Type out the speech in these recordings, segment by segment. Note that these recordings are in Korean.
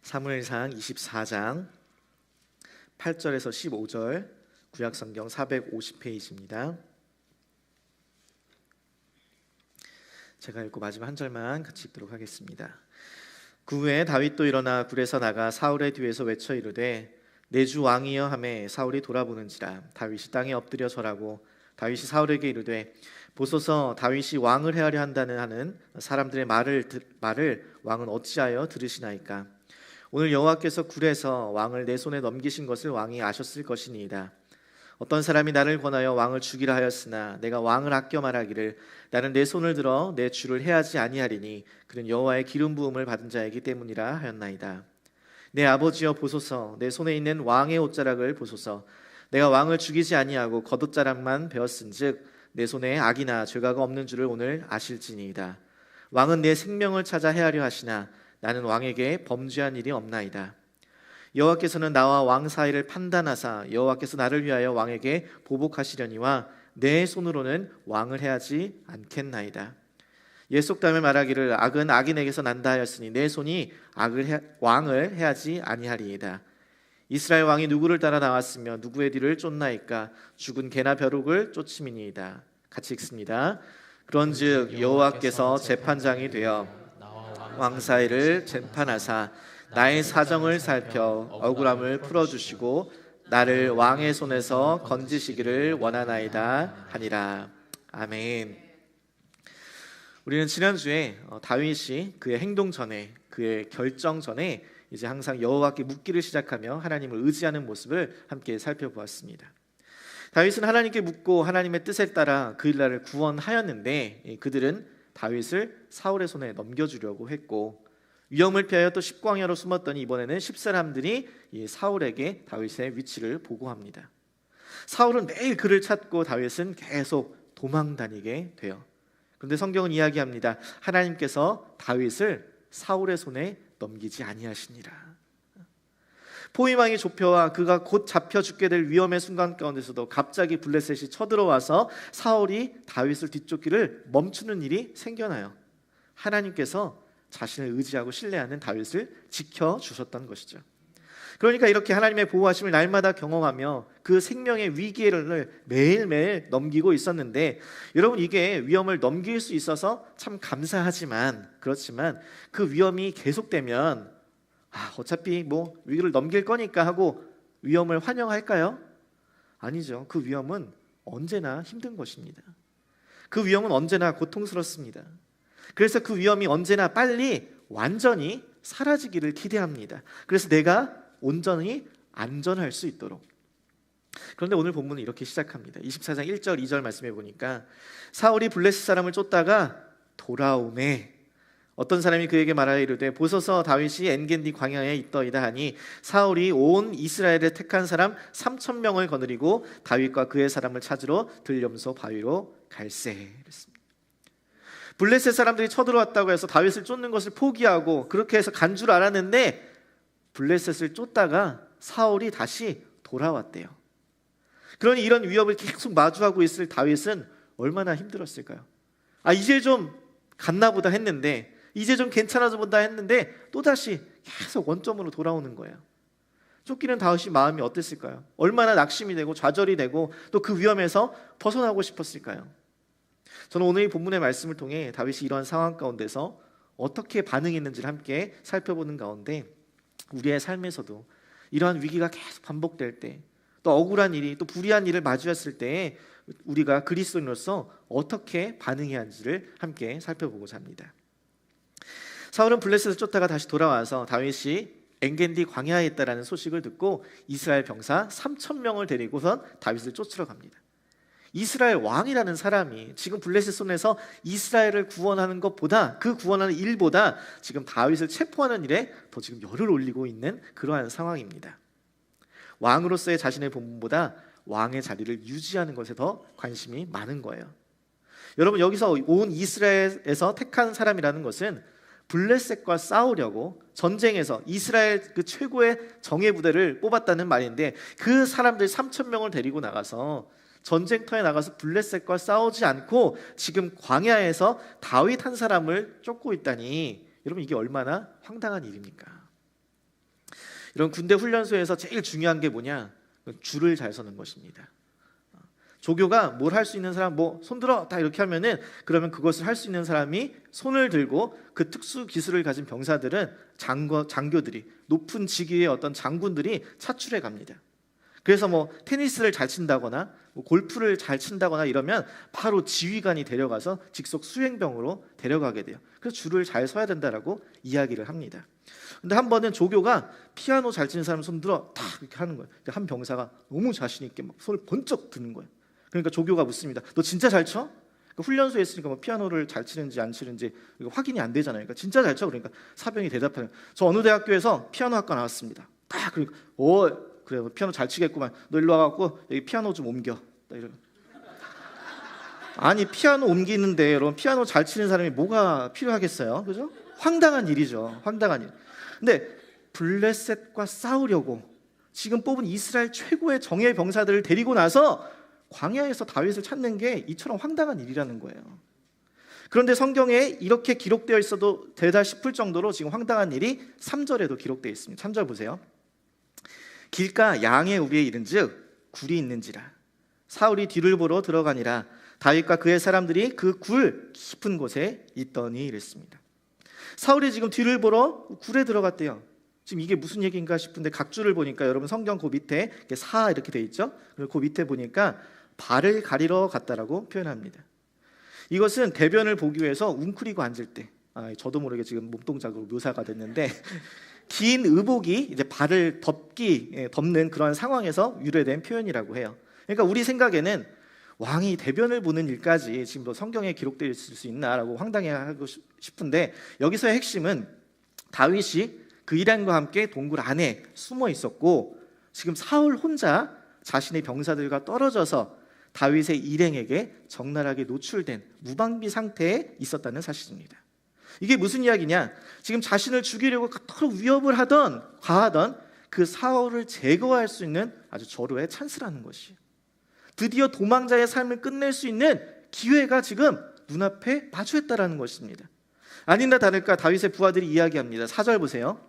사무엘상 24장 8절에서 15절, 구약성경 450페이지입니다. 제가 읽고 마지막 한 절만 같이 읽도록 하겠습니다. 그 후에 다윗도 일어나 굴에서 나가 사울의 뒤에서 외쳐 이르되 내 주 왕이여 하매 사울이 돌아보는지라 다윗이 땅에 엎드려 절하고 다윗이 사울에게 이르되 보소서 다윗이 왕을 해하려 한다는 하는 사람들의 말을 왕은 어찌하여 들으시나이까. 오늘 여호와께서 굴에서 왕을 내 손에 넘기신 것을 왕이 아셨을 것이니이다. 어떤 사람이 나를 권하여 왕을 죽이라 하였으나 내가 왕을 아껴 말하기를 나는 내 손을 들어 내 주를 해하지 아니하리니 그는 여호와의 기름 부음을 받은 자이기 때문이라 하였나이다. 내 아버지여 보소서 내 손에 있는 왕의 옷자락을 보소서. 내가 왕을 죽이지 아니하고 겉옷자락만 베었은즉 내 손에 악이나 죄가가 없는 줄을 오늘 아실지니이다. 왕은 내 생명을 찾아 해하려 하시나 나는 왕에게 범죄한 일이 없나이다. 여호와께서는 나와 왕 사이를 판단하사 여호와께서 나를 위하여 왕에게 보복하시려니와 내 손으로는 왕을 해하지 않겠나이다. 예속담에 말하기를 악은 악인에게서 난다 하였으니 내 손이 왕을 해하지 아니하리이다. 이스라엘 왕이 누구를 따라 나왔으며 누구의 뒤를 쫓나이까. 죽은 개나 벼룩을 쫓음이니이다. 같이 읽습니다. 그런즉 여호와께서 재판장이 되어 왕 사이를 재판하사 나의 사정을 살펴 억울함을 풀어주시고 나를 왕의 손에서 건지시기를 원하나이다 하니라. 아멘. 우리는 지난주에 다윗이 그의 행동 전에, 그의 결정 전에 이제 항상 여호와께 묻기를 시작하며 하나님을 의지하는 모습을 함께 살펴보았습니다. 다윗은 하나님께 묻고 하나님의 뜻에 따라 그 일날을 구원하였는데 그들은 다윗을 사울의 손에 넘겨주려고 했고 위험을 피하여 또 십광야로 숨었더니 이번에는 십사람들이 사울에게 다윗의 위치를 보고합니다. 사울은 매일 그를 찾고 다윗은 계속 도망다니게 돼요. 그런데 성경은 이야기합니다. 하나님께서 다윗을 사울의 손에 넘기지 아니하시니라. 포위망이 좁혀와 그가 곧 잡혀 죽게 될 위험의 순간 가운데서도 갑자기 블레셋이 쳐들어와서 사울이 다윗을 뒤쫓기를 멈추는 일이 생겨나요. 하나님께서 자신을 의지하고 신뢰하는 다윗을 지켜주셨던 것이죠. 그러니까 이렇게 하나님의 보호하심을 날마다 경험하며 그 생명의 위기를 매일매일 넘기고 있었는데, 여러분, 이게 위험을 넘길 수 있어서 참 감사하지만, 그렇지만 그 위험이 계속되면 어차피 뭐 위기를 넘길 거니까 하고 위험을 환영할까요? 아니죠. 그 위험은 언제나 힘든 것입니다. 그 위험은 언제나 고통스럽습니다. 그래서 그 위험이 언제나 빨리 완전히 사라지기를 기대합니다. 그래서 내가 온전히 안전할 수 있도록. 그런데 오늘 본문은 이렇게 시작합니다. 24장 1절 2절 말씀해 보니까 사울이 블레셋 사람을 쫓다가 돌아오매 어떤 사람이 그에게 말하여 이르되 보소서 다윗이 엔게디 광야에 있더이다 하니 사울이 온 이스라엘을 택한 사람 3,000명을 거느리고 다윗과 그의 사람을 찾으러 들염소 바위로 갈새. 블레셋 사람들이 쳐들어왔다고 해서 다윗을 쫓는 것을 포기하고 그렇게 해서 간 줄 알았는데 블레셋을 쫓다가 사울이 다시 돌아왔대요. 그러니 이런 위협을 계속 마주하고 있을 다윗은 얼마나 힘들었을까요? 이제 좀 갔나 보다 했는데, 이제 좀 괜찮아져 본다 했는데 또다시 계속 원점으로 돌아오는 거예요. 쫓기는 다윗이 마음이 어땠을까요? 얼마나 낙심이 되고 좌절이 되고 또 그 위험에서 벗어나고 싶었을까요? 저는 오늘 이 본문의 말씀을 통해 다윗이 이러한 상황 가운데서 어떻게 반응했는지를 함께 살펴보는 가운데 우리의 삶에서도 이러한 위기가 계속 반복될 때, 또 억울한 일이, 또 불의한 일을 마주했을 때 우리가 그리스도인으로서 어떻게 반응해야 하는지를 함께 살펴보고자 합니다. 사울은 블레셋을 쫓다가 다시 돌아와서 다윗이 엔게디 광야에 있다라는 소식을 듣고 이스라엘 병사 3,000명을 데리고선 다윗을 쫓으러 갑니다. 이스라엘 왕이라는 사람이 지금 블레셋 손에서 이스라엘을 구원하는 것보다, 그 구원하는 일보다 지금 다윗을 체포하는 일에 더 지금 열을 올리고 있는 그러한 상황입니다. 왕으로서의 자신의 본분보다 왕의 자리를 유지하는 것에 더 관심이 많은 거예요. 여러분, 여기서 온 이스라엘에서 택한 사람이라는 것은 블레셋과 싸우려고 전쟁에서 이스라엘 그 최고의 정예 부대를 뽑았다는 말인데, 그 사람들 3,000명을 데리고 나가서 전쟁터에 나가서 블레셋과 싸우지 않고 지금 광야에서 다윗 한 사람을 쫓고 있다니, 여러분, 이게 얼마나 황당한 일입니까? 이런 군대 훈련소에서 제일 중요한 게 뭐냐? 줄을 잘 서는 것입니다. 조교가 뭘 할 수 있는 사람, 뭐 손 들어 다 이렇게 하면은 그러면 그것을 할 수 있는 사람이 손을 들고, 그 특수 기술을 가진 병사들은 장교들이, 높은 직위의 어떤 장군들이 차출해 갑니다. 그래서 뭐 테니스를 잘 친다거나 뭐 골프를 잘 친다거나 이러면 바로 지휘관이 데려가서 직속 수행병으로 데려가게 돼요. 그래서 줄을 잘 서야 된다라고 이야기를 합니다. 근데 한 번은 조교가 피아노 잘 치는 사람 손 들어 탁 이렇게 하는 거예요. 한 병사가 너무 자신 있게 막 손을 번쩍 드는 거예요. 그러니까 조교가 묻습니다. 너 진짜 잘 쳐? 그러니까 훈련소에 있으니까 뭐 피아노를 잘 치는지 안 치는지 확인이 안 되잖아요. 그러니까 진짜 잘 쳐? 그러니까 사병이 대답하는, 저 어느 대학교에서 피아노 학과 나왔습니다. 딱 그러니까 그래 피아노 잘 치겠구만. 너 일로 와갖고 여기 피아노 좀 옮겨. 아니 피아노 옮기는데 여러분, 피아노 잘 치는 사람이 뭐가 필요하겠어요? 그죠? 황당한 일이죠. 황당한 일. 근데 블레셋과 싸우려고 지금 뽑은 이스라엘 최고의 정예 병사들을 데리고 나서 광야에서 다윗을 찾는 게 이처럼 황당한 일이라는 거예요. 그런데 성경에 이렇게 기록되어 있어도 되다 싶을 정도로 지금 황당한 일이 3절에도 기록되어 있습니다. 3절 보세요. 길가 양의 우리에 이른즉 굴이 있는지라 사울이 뒤를 보러 들어가니라 다윗과 그의 사람들이 그 굴 깊은 곳에 있더니 이랬습니다. 사울이 지금 뒤를 보러 굴에 들어갔대요. 지금 이게 무슨 얘기인가 싶은데 각주를 보니까 여러분 성경 그 밑에 사 이렇게 돼 있죠. 그리고 그 밑에 보니까 발을 가리러 갔다라고 표현합니다. 이것은 대변을 보기 위해서 웅크리고 앉을 때, 저도 모르게 지금 몸동작으로 묘사가 됐는데 긴 의복이 이제 발을 덮는 그런 상황에서 유래된 표현이라고 해요. 그러니까 우리 생각에는 왕이 대변을 보는 일까지 지금 성경에 기록되어 있을 수 있나라고 황당해하고 싶은데, 여기서의 핵심은 다윗이 그 일행과 함께 동굴 안에 숨어 있었고 지금 사울 혼자 자신의 병사들과 떨어져서 다윗의 일행에게 적나라하게 노출된 무방비 상태에 있었다는 사실입니다. 이게 무슨 이야기냐? 지금 자신을 죽이려고 그토록 위협을 가하던 그 사울을 제거할 수 있는 아주 절호의 찬스라는 것이에요. 드디어 도망자의 삶을 끝낼 수 있는 기회가 지금 눈앞에 마주했다라는 것입니다. 아니나 다를까 다윗의 부하들이 이야기합니다. 4절 보세요.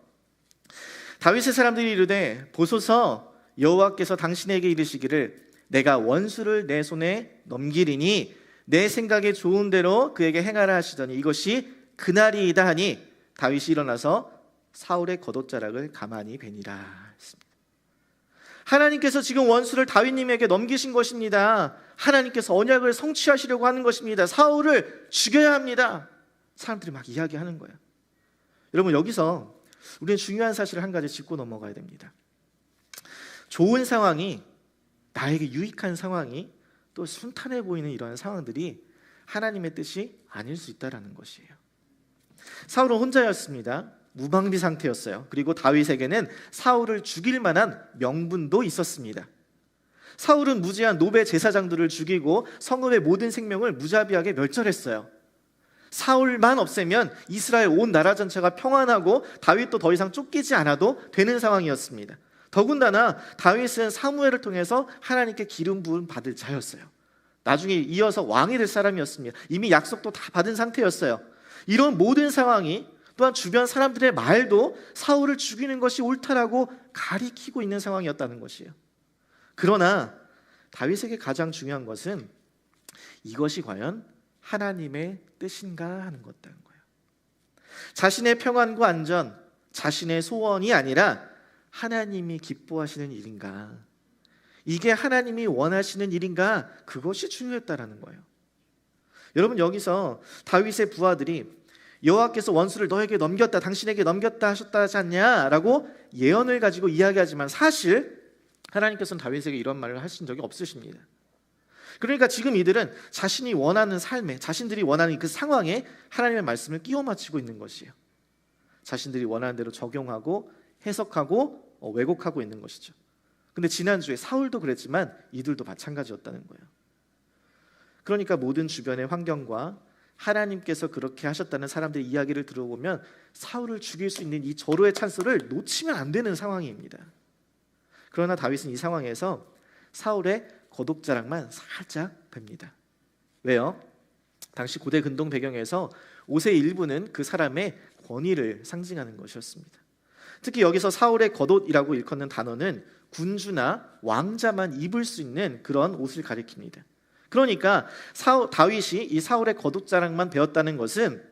다윗의 사람들이 이르되 보소서 여호와께서 당신에게 이르시기를 내가 원수를 내 손에 넘기리니 내 생각에 좋은 대로 그에게 행하라 하시더니 이것이 그날이이다 하니 다윗이 일어나서 사울의 겉옷자락을 가만히 베니라 했습니다. 하나님께서 지금 원수를 다윗님에게 넘기신 것입니다. 하나님께서 언약을 성취하시려고 하는 것입니다. 사울을 죽여야 합니다. 사람들이 막 이야기하는 거예요. 여러분, 여기서 우리는 중요한 사실을 한 가지 짚고 넘어가야 됩니다. 좋은 상황이, 나에게 유익한 상황이 또 순탄해 보이는 이러한 상황들이 하나님의 뜻이 아닐 수 있다는 것이에요. 사울은 혼자였습니다. 무방비 상태였어요. 그리고 다윗에게는 사울을 죽일 만한 명분도 있었습니다. 사울은 무지한 노베 제사장들을 죽이고 성읍의 모든 생명을 무자비하게 멸절했어요. 사울만 없애면 이스라엘 온 나라 전체가 평안하고 다윗도 더 이상 쫓기지 않아도 되는 상황이었습니다. 더군다나 다윗은 사무엘을 통해서 하나님께 기름 부음 받을 자였어요. 나중에 이어서 왕이 될 사람이었습니다. 이미 약속도 다 받은 상태였어요. 이런 모든 상황이, 또한 주변 사람들의 말도 사울을 죽이는 것이 옳다라고 가리키고 있는 상황이었다는 것이에요. 그러나 다윗에게 가장 중요한 것은 이것이 과연 하나님의 뜻인가 하는 것이라는 거예요. 자신의 평안과 안전, 자신의 소원이 아니라 하나님이 기뻐하시는 일인가, 이게 하나님이 원하시는 일인가, 그것이 중요했다라는 거예요. 여러분, 여기서 다윗의 부하들이 여호와께서 원수를 너에게 넘겼다, 당신에게 넘겼다 하셨다 하지 않냐라고 예언을 가지고 이야기하지만 사실 하나님께서는 다윗에게 이런 말을 하신 적이 없으십니다. 그러니까 지금 이들은 자신이 원하는 삶에, 자신들이 원하는 그 상황에 하나님의 말씀을 끼워 맞추고 있는 것이에요. 자신들이 원하는 대로 적용하고 해석하고 왜곡하고 있는 것이죠. 근데 지난주에 사울도 그랬지만 이들도 마찬가지였다는 거예요. 그러니까 모든 주변의 환경과 하나님께서 그렇게 하셨다는 사람들의 이야기를 들어보면 사울을 죽일 수 있는 이 절호의 찬스를 놓치면 안 되는 상황입니다. 그러나 다윗은 이 상황에서 사울의 겉옷자락만 살짝 뺍니다. 왜요? 당시 고대 근동 배경에서 옷의 일부는 그 사람의 권위를 상징하는 것이었습니다. 특히 여기서 사울의 겉옷이라고 일컫는 단어는 군주나 왕자만 입을 수 있는 그런 옷을 가리킵니다. 그러니까 다윗이 이 사울의 겉옷 자랑만 배웠다는 것은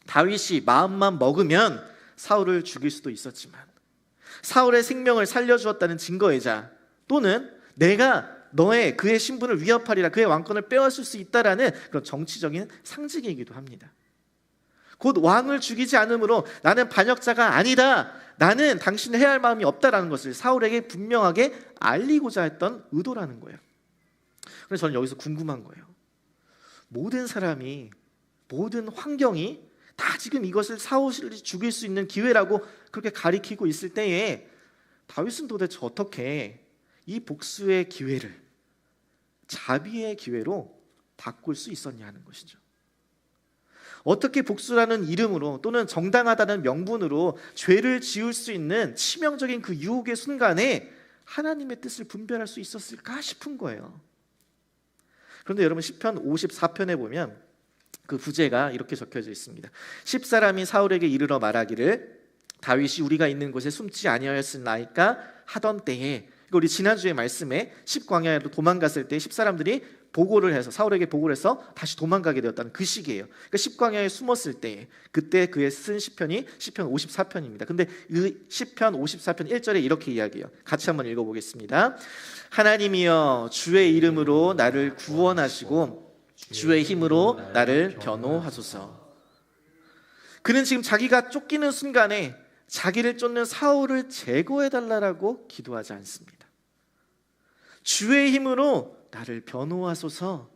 다윗이 마음만 먹으면 사울을 죽일 수도 있었지만 사울의 생명을 살려주었다는 증거이자 또는 내가 그의 신분을 위협하리라, 그의 왕권을 빼앗을 수 있다라는 그런 정치적인 상징이기도 합니다. 곧 왕을 죽이지 않으므로 나는 반역자가 아니다, 나는 당신을 해야 할 마음이 없다라는 것을 사울에게 분명하게 알리고자 했던 의도라는 거예요. 그래서 저는 여기서 궁금한 거예요. 모든 사람이, 모든 환경이 다 지금 이것을 사울을 죽일 수 있는 기회라고 그렇게 가리키고 있을 때에 다윗은 도대체 어떻게 이 복수의 기회를 자비의 기회로 바꿀 수 있었냐 하는 것이죠. 어떻게 복수라는 이름으로 또는 정당하다는 명분으로 죄를 지을 수 있는 치명적인 그 유혹의 순간에 하나님의 뜻을 분별할 수 있었을까 싶은 거예요. 그런데 여러분, 시편 54편에 보면 그 부제가 이렇게 적혀져 있습니다. 10사람이 사울에게 이르러 말하기를 다윗이 우리가 있는 곳에 숨지 아니하였으나이까 하던 때에, 우리 지난주에 말씀에 10광야로 도망갔을 때 10사람들이 보고를 해서 사울에게 보고를 해서 다시 도망가게 되었다는 그 시기예요. 그러니까 10광야에 숨었을 때 그때 그의 쓴 시편이 시편 54편입니다. 근데 그 시편 54편 1절에 이렇게 이야기해요. 같이 한번 읽어보겠습니다. 하나님이여 주의 이름으로 나를 구원하시고 주의 힘으로 나를 변호하소서. 그는 지금 자기가 쫓기는 순간에 자기를 쫓는 사울을 제거해달라고 기도하지 않습니다. 주의 힘으로 나를 변호하소서.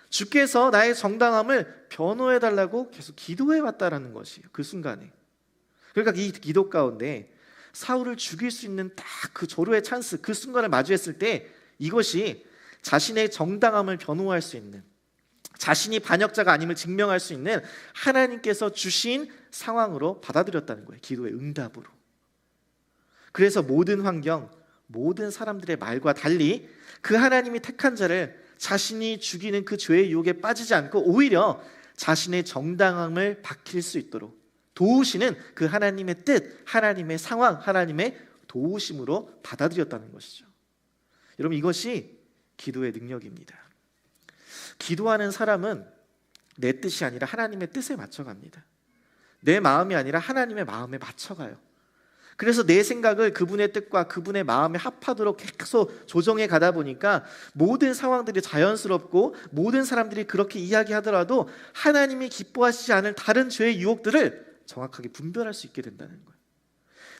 주께서 나의 정당함을 변호해달라고 계속 기도해왔다라는 것이에요. 그 순간에. 그러니까 이 기도 가운데 사울을 죽일 수 있는 딱 그 절호의 찬스, 그 순간을 마주했을 때 이것이 자신의 정당함을 변호할 수 있는, 자신이 반역자가 아님을 증명할 수 있는 하나님께서 주신 상황으로 받아들였다는 거예요. 기도의 응답으로. 그래서 모든 환경, 모든 사람들의 말과 달리 그 하나님이 택한 자를 자신이 죽이는 그 죄의 유혹에 빠지지 않고 오히려 자신의 정당함을 밝힐 수 있도록 도우시는 그 하나님의 뜻, 하나님의 상황, 하나님의 도우심으로 받아들였다는 것이죠. 여러분, 이것이 기도의 능력입니다. 기도하는 사람은 내 뜻이 아니라 하나님의 뜻에 맞춰갑니다. 내 마음이 아니라 하나님의 마음에 맞춰가요. 그래서 내 생각을 그분의 뜻과 그분의 마음에 합하도록 계속 조정해 가다 보니까 모든 상황들이 자연스럽고 모든 사람들이 그렇게 이야기하더라도 하나님이 기뻐하시지 않을 다른 죄의 유혹들을 정확하게 분별할 수 있게 된다는 거예요.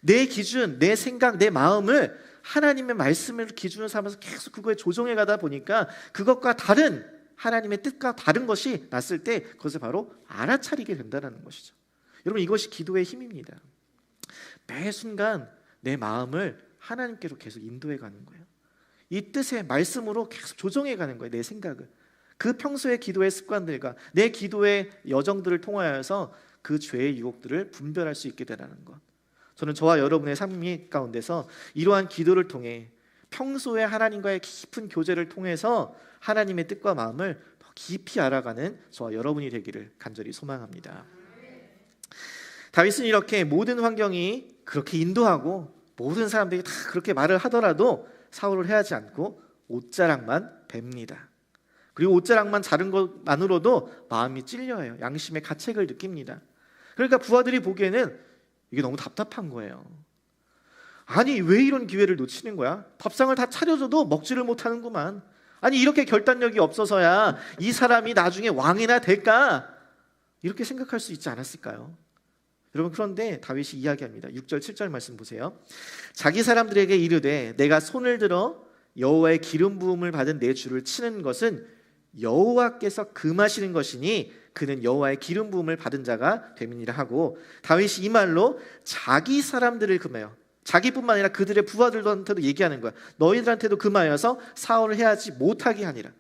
내 기준, 내 생각, 내 마음을 하나님의 말씀을 기준으로 삼아서 계속 그거에 조정해 가다 보니까 그것과 다른 하나님의 뜻과 다른 것이 났을 때 그것을 바로 알아차리게 된다는 것이죠. 여러분, 이것이 기도의 힘입니다. 매 순간 내 마음을 하나님께로 계속 인도해 가는 거예요. 이 뜻의 말씀으로 계속 조정해 가는 거예요. 내 생각을. 그 평소의 기도의 습관들과 내 기도의 여정들을 통하여서 그 죄의 유혹들을 분별할 수 있게 되라는 것. 저는 저와 여러분의 삶 가운데서 이러한 기도를 통해 평소에 하나님과의 깊은 교제를 통해서 하나님의 뜻과 마음을 더 깊이 알아가는 저와 여러분이 되기를 간절히 소망합니다. 다윗은 이렇게 모든 환경이 그렇게 인도하고 모든 사람들이 다 그렇게 말을 하더라도 사울을 해하지 않고 옷자락만 뱁니다. 그리고 옷자락만 자른 것만으로도 마음이 찔려요. 양심의 가책을 느낍니다. 그러니까 부하들이 보기에는 이게 너무 답답한 거예요. 아니, 왜 이런 기회를 놓치는 거야? 밥상을 다 차려줘도 먹지를 못하는구만. 아니, 이렇게 결단력이 없어서야 이 사람이 나중에 왕이나 될까? 이렇게 생각할 수 있지 않았을까요? 여러분, 그런데 다윗이 이야기합니다. 6절 7절 말씀 보세요. 자기 사람들에게 이르되 내가 손을 들어 여호와의 기름 부음을 받은 내 주를 치는 것은 여호와께서 금하시는 것이니 그는 여호와의 기름 부음을 받은 자가 됨이니라 하고, 다윗이 이 말로 자기 사람들을 금하여, 자기뿐만 아니라 그들의 부하들한테도 얘기하는 거야. 너희들한테도 금하여서 사울을 해하지 못하게 하니라.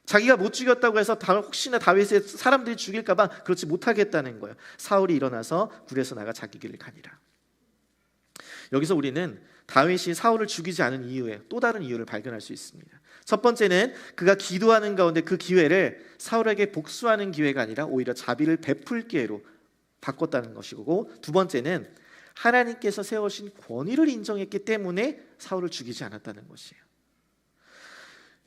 자기가 못 죽였다고 해서 혹시나 다윗의 사람들이 죽일까 봐 그렇지 못하게 했다는 거예요. 사울이 일어나서 굴에서 나가 자기 길을 가니라. 여기서 우리는 다윗이 사울을 죽이지 않은 이유에 또 다른 이유를 발견할 수 있습니다. 첫 번째는 그가 기도하는 가운데 그 기회를 사울에게 복수하는 기회가 아니라 오히려 자비를 베풀 기회로 바꿨다는 것이고, 두 번째는 하나님께서 세우신 권위를 인정했기 때문에 사울을 죽이지 않았다는 것이에요.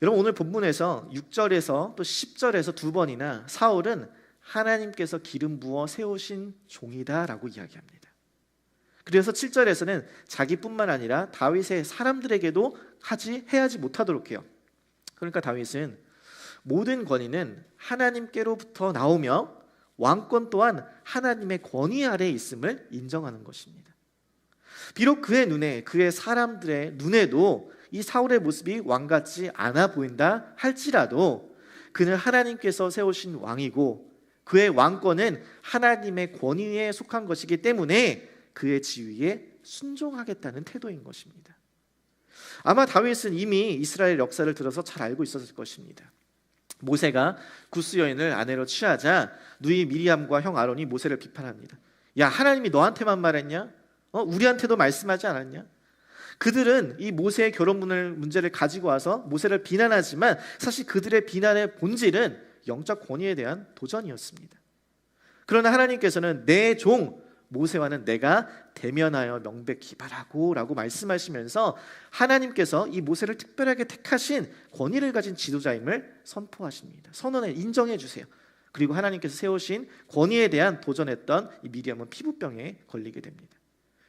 여러분, 오늘 본문에서 6절에서 또 10절에서 두 번이나 사울은 하나님께서 기름 부어 세우신 종이다라고 이야기합니다. 그래서 7절에서는 자기뿐만 아니라 다윗의 사람들에게도 해야지 못하도록 해요. 그러니까 다윗은 모든 권위는 하나님께로부터 나오며 왕권 또한 하나님의 권위 아래에 있음을 인정하는 것입니다. 비록 그의 눈에, 그의 사람들의 눈에도 이 사울의 모습이 왕같지 않아 보인다 할지라도 그는 하나님께서 세우신 왕이고 그의 왕권은 하나님의 권위에 속한 것이기 때문에 그의 지위에 순종하겠다는 태도인 것입니다. 아마 다윗은 이미 이스라엘 역사를 들어서 잘 알고 있었을 것입니다. 모세가 구스 여인을 아내로 취하자 누이 미리암과 형 아론이 모세를 비판합니다. 야, 하나님이 너한테만 말했냐? 우리한테도 말씀하지 않았냐? 그들은 이 모세의 결혼 문제를 가지고 와서 모세를 비난하지만 사실 그들의 비난의 본질은 영적 권위에 대한 도전이었습니다. 그러나 하나님께서는 내 종 모세와는 내가 대면하여 명백히 바라고 라고 말씀하시면서 하나님께서 이 모세를 특별하게 택하신 권위를 가진 지도자임을 선포하십니다. 선언에 인정해 주세요. 그리고 하나님께서 세우신 권위에 대한 도전했던 이 미리암은 피부병에 걸리게 됩니다.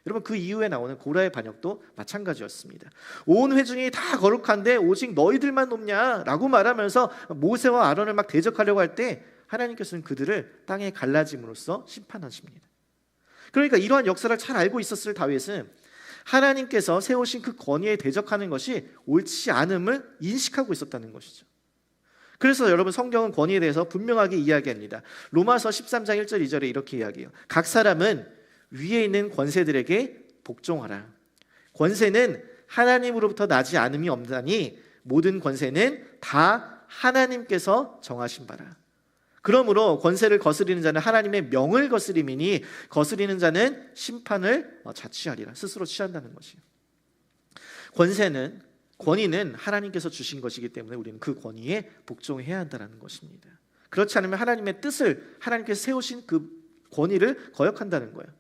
여러분, 그 이후에 나오는 고라의 반역도 마찬가지였습니다. 온 회중이 다 거룩한데 오직 너희들만 높냐 라고 말하면서 모세와 아론을 막 대적하려고 할 때 하나님께서는 그들을 땅에 갈라짐으로써 심판하십니다. 그러니까 이러한 역사를 잘 알고 있었을 다윗은 하나님께서 세우신 그 권위에 대적하는 것이 옳지 않음을 인식하고 있었다는 것이죠. 그래서 여러분, 성경은 권위에 대해서 분명하게 이야기합니다. 로마서 13장 1절 2절에 이렇게 이야기해요. 각 사람은 위에 있는 권세들에게 복종하라. 권세는 하나님으로부터 나지 않음이 없나니 모든 권세는 다 하나님께서 정하신 바라. 그러므로 권세를 거스리는 자는 하나님의 명을 거스림이니 거스리는 자는 심판을 자취하리라. 스스로 취한다는 것이에요. 권위는 하나님께서 주신 것이기 때문에 우리는 그 권위에 복종해야 한다는 것입니다. 그렇지 않으면 하나님의 뜻을, 하나님께서 세우신 그 권위를 거역한다는 거예요.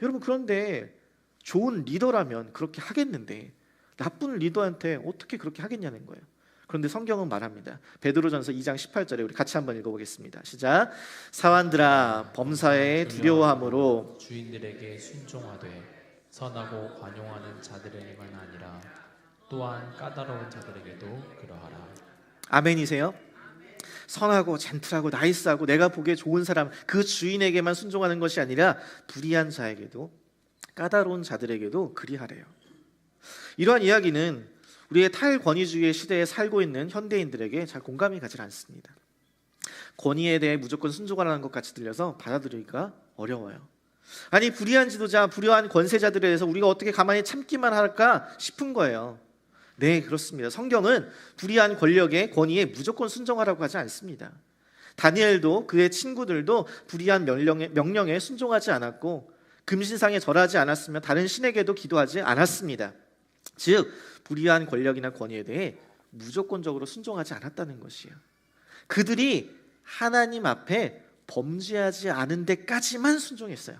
여러분, 그런데 좋은 리더라면 그렇게 하겠는데 나쁜 리더한테 어떻게 그렇게 하겠냐는 거예요. 그런데 성경은 말합니다. 베드로전서 2장 18절에 우리 같이 한번 읽어보겠습니다. 시작. 사환들아, 범사에 두려워함으로 주인들에게 순종하되 선하고 관용하는 자들에게만 아니라 또한 까다로운 자들에게도 그러하라. 아멘이세요? 선하고 젠틀하고 나이스하고 내가 보기에 좋은 사람, 그 주인에게만 순종하는 것이 아니라 불의한 자에게도, 까다로운 자들에게도 그리하래요. 이러한 이야기는 우리의 탈권위주의 시대에 살고 있는 현대인들에게 잘 공감이 가지 않습니다. 권위에 대해 무조건 순종하라는 것 같이 들려서 받아들이기가 어려워요. 아니, 불의한 지도자, 불의한 권세자들에 대해서 우리가 어떻게 가만히 참기만 할까 싶은 거예요. 네, 그렇습니다. 성경은 불의한 권력의 권위에 무조건 순종하라고 하지 않습니다. 다니엘도 그의 친구들도 불의한 명령에 순종하지 않았고 금신상에 절하지 않았으며 다른 신에게도 기도하지 않았습니다. 즉 불의한 권력이나 권위에 대해 무조건적으로 순종하지 않았다는 것이에요. 그들이 하나님 앞에 범죄하지 않은 데까지만 순종했어요.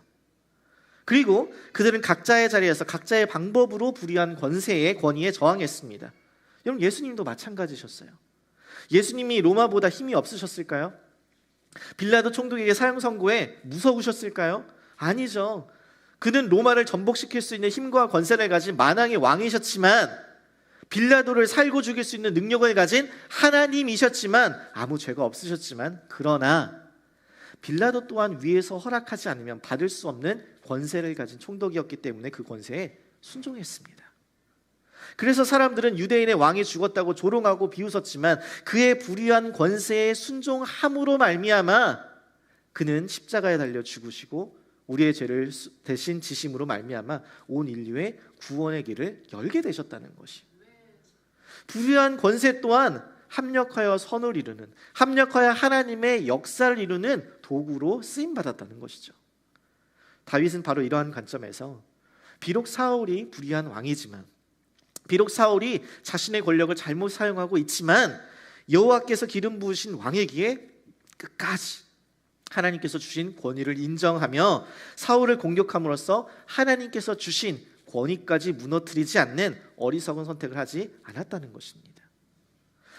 그리고 그들은 각자의 자리에서 각자의 방법으로 불의한 권위에 저항했습니다. 여러분, 예수님도 마찬가지셨어요. 예수님이 로마보다 힘이 없으셨을까요? 빌라도 총독에게 사형 선고에 무서우셨을까요? 아니죠. 그는 로마를 전복시킬 수 있는 힘과 권세를 가진 만왕의 왕이셨지만, 빌라도를 살고 죽일 수 있는 능력을 가진 하나님이셨지만, 아무 죄가 없으셨지만, 그러나 빌라도 또한 위에서 허락하지 않으면 받을 수 없는 권세를 가진 총독이었기 때문에 그 권세에 순종했습니다. 그래서 사람들은 유대인의 왕이 죽었다고 조롱하고 비웃었지만 그의 불의한 권세에 순종함으로 말미암아 그는 십자가에 달려 죽으시고 우리의 죄를 대신 지심으로 말미암아 온 인류의 구원의 길을 열게 되셨다는 것이. 불의한 권세 또한 합력하여 선을 이루는, 합력하여 하나님의 역사를 이루는 도구로 쓰임받았다는 것이죠. 다윗은 바로 이러한 관점에서 비록 사울이 불의한 왕이지만, 비록 사울이 자신의 권력을 잘못 사용하고 있지만 여호와께서 기름 부으신 왕이기에 끝까지 하나님께서 주신 권위를 인정하며 사울을 공격함으로써 하나님께서 주신 권위까지 무너뜨리지 않는 어리석은 선택을 하지 않았다는 것입니다.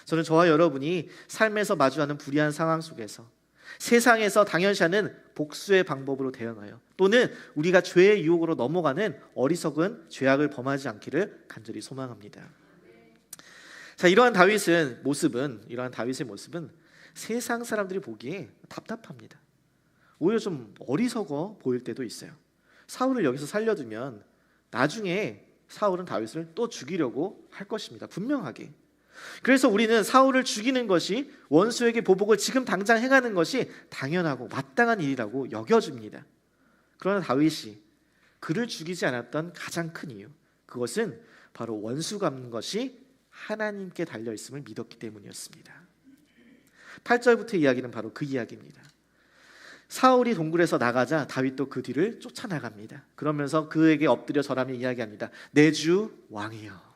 저는 저와 여러분이 삶에서 마주하는 불의한 상황 속에서 세상에서 당연시하는 복수의 방법으로 대응하여 또는 우리가 죄의 유혹으로 넘어가는 어리석은 죄악을 범하지 않기를 간절히 소망합니다. 자, 이러한 다윗의 모습은 세상 사람들이 보기에 답답합니다. 오히려 좀 어리석어 보일 때도 있어요. 사울을 여기서 살려두면 나중에 사울은 다윗을 또 죽이려고 할 것입니다. 분명하게. 그래서 우리는 사울을 죽이는 것이 원수에게 보복을 지금 당장 행하는 것이 당연하고 마땅한 일이라고 여겨집니다. 그러나 다윗이 그를 죽이지 않았던 가장 큰 이유, 그것은 바로 원수 갚는 것이 하나님께 달려있음을 믿었기 때문이었습니다. 8절부터 이야기는 바로 그 이야기입니다. 사울이 동굴에서 나가자 다윗도 그 뒤를 쫓아나갑니다. 그러면서 그에게 엎드려 절하며 이야기합니다. 내 주 왕이여.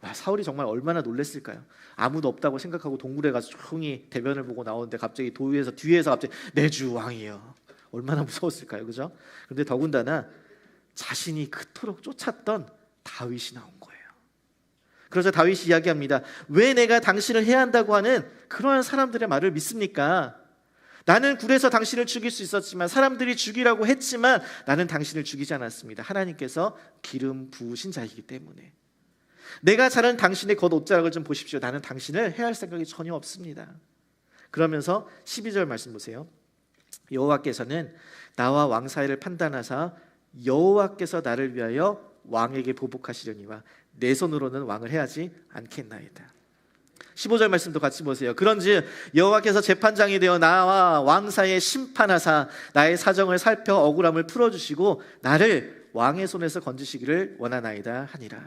와, 사울이 정말 얼마나 놀랐을까요? 아무도 없다고 생각하고 동굴에 가서 조용히 대변을 보고 나오는데 갑자기 뒤에서 갑자기 내 주 왕이여. 얼마나 무서웠을까요? 그죠? 그런데 더군다나 자신이 그토록 쫓았던 다윗이 나온 거예요. 그래서 다윗이 이야기합니다. 왜 내가 당신을 해야 한다고 하는 그러한 사람들의 말을 믿습니까? 나는 굴에서 당신을 죽일 수 있었지만 사람들이 죽이라고 했지만 나는 당신을 죽이지 않았습니다. 하나님께서 기름 부으신 자이기 때문에. 내가 자는 당신의 겉옷자락을 좀 보십시오. 나는 당신을 해할 생각이 전혀 없습니다. 그러면서 12절 말씀 보세요. 여호와께서는 나와 왕 사이를 판단하사 여호와께서 나를 위하여 왕에게 보복하시려니와 내 손으로는 왕을 해하지 않겠나이다. 15절 말씀도 같이 보세요. 그런즉 여호와께서 재판장이 되어 나와 왕 사이에 심판하사 나의 사정을 살펴 억울함을 풀어주시고 나를 왕의 손에서 건지시기를 원하나이다 하니라.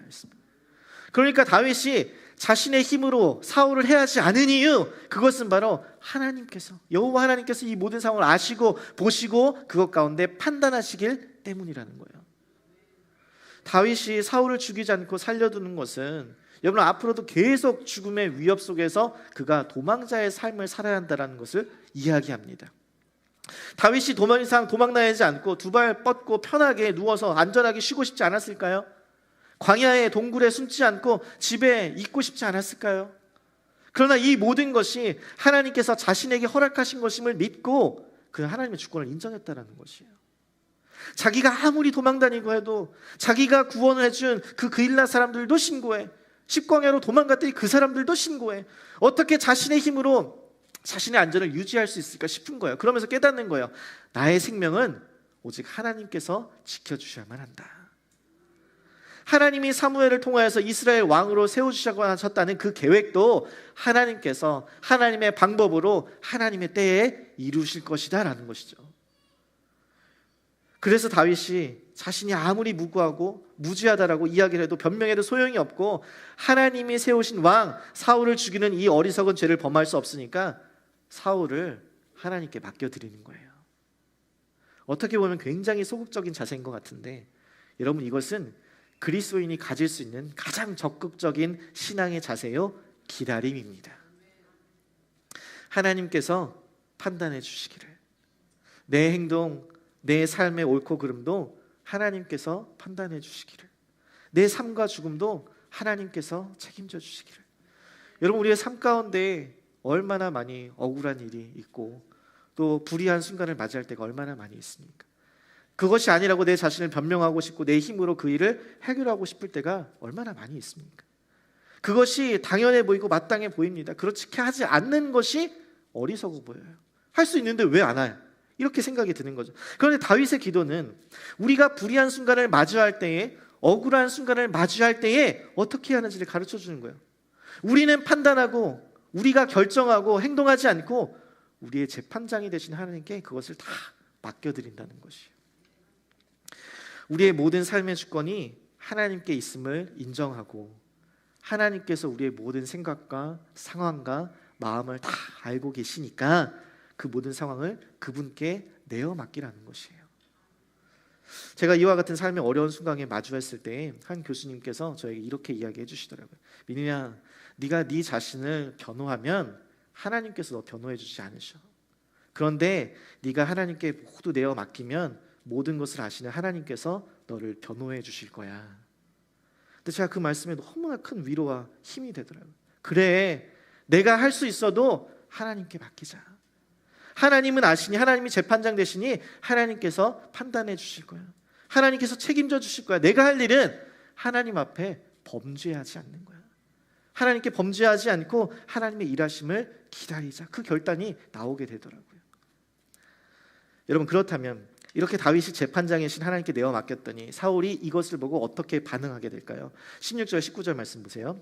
그러니까 다윗이 자신의 힘으로 사울을 해하지 않은 이유, 그것은 바로 하나님께서, 여호와 하나님께서 이 모든 상황을 아시고 보시고 그것 가운데 판단하시길 때문이라는 거예요. 다윗이 사울을 죽이지 않고 살려두는 것은 여러분 앞으로도 계속 죽음의 위협 속에서 그가 도망자의 삶을 살아야 한다는 것을 이야기합니다. 다윗이 도망다니지 않고 두 발 뻗고 편하게 누워서 안전하게 쉬고 싶지 않았을까요? 광야의 동굴에 숨지 않고 집에 있고 싶지 않았을까요? 그러나 이 모든 것이 하나님께서 자신에게 허락하신 것임을 믿고 그 하나님의 주권을 인정했다는 것이에요. 자기가 아무리 도망다니고 해도 자기가 구원을 해준 그 그일라 사람들도 신고해. 십광야로 도망갔더니 그 사람들도 신고해. 어떻게 자신의 힘으로 자신의 안전을 유지할 수 있을까 싶은 거예요. 그러면서 깨닫는 거예요. 나의 생명은 오직 하나님께서 지켜주셔야만 한다. 하나님이 사무엘을 통하여서 이스라엘 왕으로 세워주시고 하셨다는 그 계획도 하나님께서 하나님의 방법으로 하나님의 때에 이루실 것이다 라는 것이죠. 그래서 다윗이 자신이 아무리 무고하고 무지하다라고 이야기를 해도 변명해도 소용이 없고 하나님이 세우신 왕 사울을 죽이는 이 어리석은 죄를 범할 수 없으니까 사울을 하나님께 맡겨드리는 거예요. 어떻게 보면 굉장히 소극적인 자세인 것 같은데 여러분 이것은 그리스도인이 가질 수 있는 가장 적극적인 신앙의 자세요, 기다림입니다. 하나님께서 판단해 주시기를, 내 행동, 내 삶의 옳고 그름도 하나님께서 판단해 주시기를, 내 삶과 죽음도 하나님께서 책임져 주시기를. 여러분 우리의 삶 가운데 얼마나 많이 억울한 일이 있고 또 불의한 순간을 맞이할 때가 얼마나 많이 있습니까? 그것이 아니라고 내 자신을 변명하고 싶고 내 힘으로 그 일을 해결하고 싶을 때가 얼마나 많이 있습니까? 그것이 당연해 보이고 마땅해 보입니다. 그렇게 하지 않는 것이 어리석어 보여요. 할 수 있는데 왜 안 해요? 이렇게 생각이 드는 거죠. 그런데 다윗의 기도는 우리가 불의한 순간을 마주할 때에, 억울한 순간을 마주할 때에 어떻게 해야 하는지를 가르쳐 주는 거예요. 우리는 판단하고 우리가 결정하고 행동하지 않고 우리의 재판장이 되신 하나님께 그것을 다 맡겨드린다는 것이에요. 우리의 모든 삶의 주권이 하나님께 있음을 인정하고 하나님께서 우리의 모든 생각과 상황과 마음을 다 알고 계시니까 그 모든 상황을 그분께 내어 맡기라는 것이에요. 제가 이와 같은 삶의 어려운 순간에 마주했을 때 한 교수님께서 저에게 이렇게 이야기해 주시더라고요. 민우야, 네가 네 자신을 변호하면 하나님께서 너 변호해 주지 않으셔. 그런데 네가 하나님께 모두 내어 맡기면 모든 것을 아시는 하나님께서 너를 변호해 주실 거야. 근데 제가 그 말씀에 너무나 큰 위로와 힘이 되더라고요. 그래, 내가 할 수 있어도 하나님께 맡기자. 하나님은 아시니, 하나님이 재판장 되시니 하나님께서 판단해 주실 거야. 하나님께서 책임져 주실 거야. 내가 할 일은 하나님 앞에 범죄하지 않는 거야. 하나님께 범죄하지 않고 하나님의 일하심을 기다리자. 그 결단이 나오게 되더라고요. 여러분, 그렇다면 이렇게 다윗이 재판장이신 하나님께 내어 맡겼더니 사울이 이것을 보고 어떻게 반응하게 될까요? 16절 19절 말씀 보세요.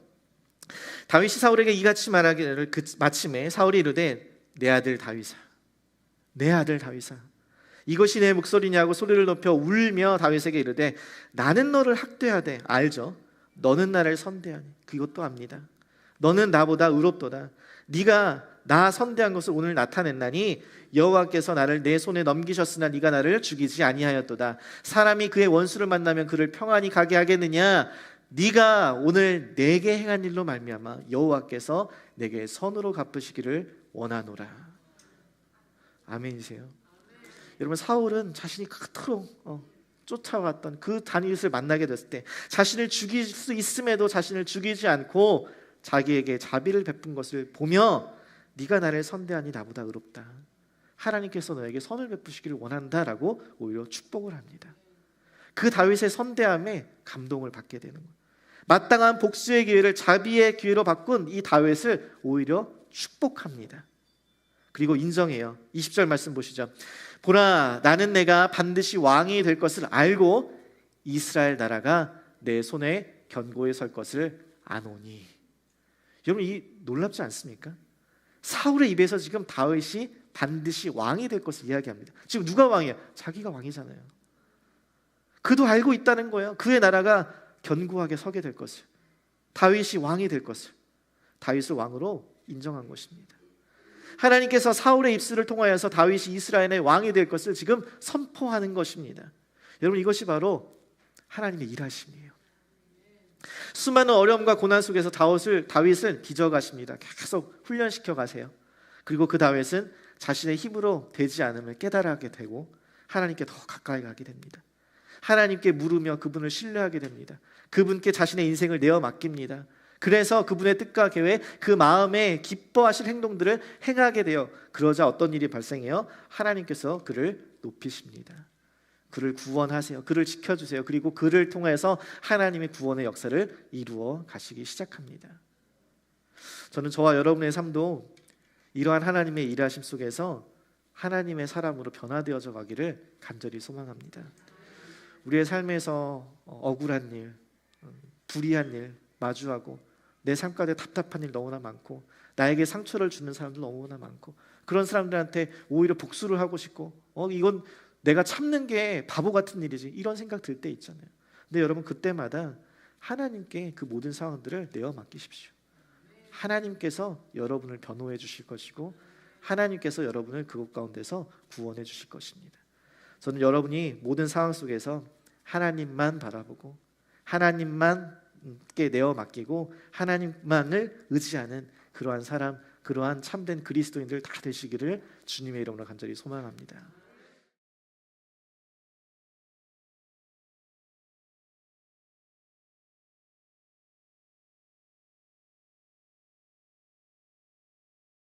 다윗이 사울에게 이같이 말하기를 마침에 사울이 이르되 내 아들 다윗아, 내 아들 다윗아, 이것이 내 목소리냐고 소리를 높여 울며 다윗에게 이르되 나는 너를 학대하되 알죠? 너는 나를 선대하니 그것도 압니다. 너는 나보다 의롭도다. 네가 나 선대한 것을 오늘 나타냈나니 여호와께서 나를 내 손에 넘기셨으나 네가 나를 죽이지 아니하였도다. 사람이 그의 원수를 만나면 그를 평안히 가게 하겠느냐? 네가 오늘 내게 행한 일로 말미암아 여호와께서 내게 선으로 갚으시기를 원하노라. 아멘이세요? 여러분, 사울은 자신이 그토록 쫓아왔던 그 다윗을 만나게 됐을 때 자신을 죽일 수 있음에도 자신을 죽이지 않고 자기에게 자비를 베푼 것을 보며 네가 나를 선대하니 나보다 의롭다. 하나님께서 너에게 선을 베푸시기를 원한다라고 오히려 축복을 합니다. 그 다윗의 선대함에 감동을 받게 되는 거예요. 마땅한 복수의 기회를 자비의 기회로 바꾼 이 다윗을 오히려 축복합니다. 그리고 인정해요. 20절 말씀 보시죠. 보라, 나는 내가 반드시 왕이 될 것을 알고 이스라엘 나라가 내 손에 견고히 설 것을 아노니. 여러분, 이 놀랍지 않습니까? 사울의 입에서 지금 다윗이 반드시 왕이 될 것을 이야기합니다. 지금 누가 왕이야? 자기가 왕이잖아요. 그도 알고 있다는 거예요. 그의 나라가 견고하게 서게 될 것을, 다윗이 왕이 될 것을, 다윗을 왕으로 인정한 것입니다. 하나님께서 사울의 입술을 통하여서 다윗이 이스라엘의 왕이 될 것을 지금 선포하는 것입니다. 여러분, 이것이 바로 하나님의 일하심이에요. 수많은 어려움과 고난 속에서 다윗을 기저가십니다. 계속 훈련시켜 가세요. 그리고 그 다윗은 자신의 힘으로 되지 않음을 깨달아게 되고 하나님께 더 가까이 가게 됩니다. 하나님께 물으며 그분을 신뢰하게 됩니다. 그분께 자신의 인생을 내어 맡깁니다. 그래서 그분의 뜻과 계획, 그 마음에 기뻐하실 행동들을 행하게 되어 그러자 어떤 일이 발생해요? 하나님께서 그를 높이십니다. 그를 구원하세요. 그를 지켜주세요. 그리고 그를 통해서 하나님의 구원의 역사를 이루어 가시기 시작합니다. 저는 저와 여러분의 삶도 이러한 하나님의 일하심 속에서 하나님의 사람으로 변화되어져 가기를 간절히 소망합니다. 우리의 삶에서 억울한 일, 불의한 일 마주하고 내 삶 가운데 답답한 일 너무나 많고 나에게 상처를 주는 사람들 너무나 많고 그런 사람들한테 오히려 복수를 하고 싶고 이건 내가 참는 게 바보 같은 일이지 이런 생각 들 때 있잖아요. 근데 여러분, 그때마다 하나님께 그 모든 상황들을 내어 맡기십시오. 하나님께서 여러분을 변호해 주실 것이고 하나님께서 여러분을 그것 가운데서 구원해 주실 것입니다. 저는 여러분이 모든 상황 속에서 하나님만 바라보고 하나님만께 내어 맡기고 하나님만을 의지하는 그러한 사람, 그러한 참된 그리스도인들 다 되시기를 주님의 이름으로 간절히 소망합니다.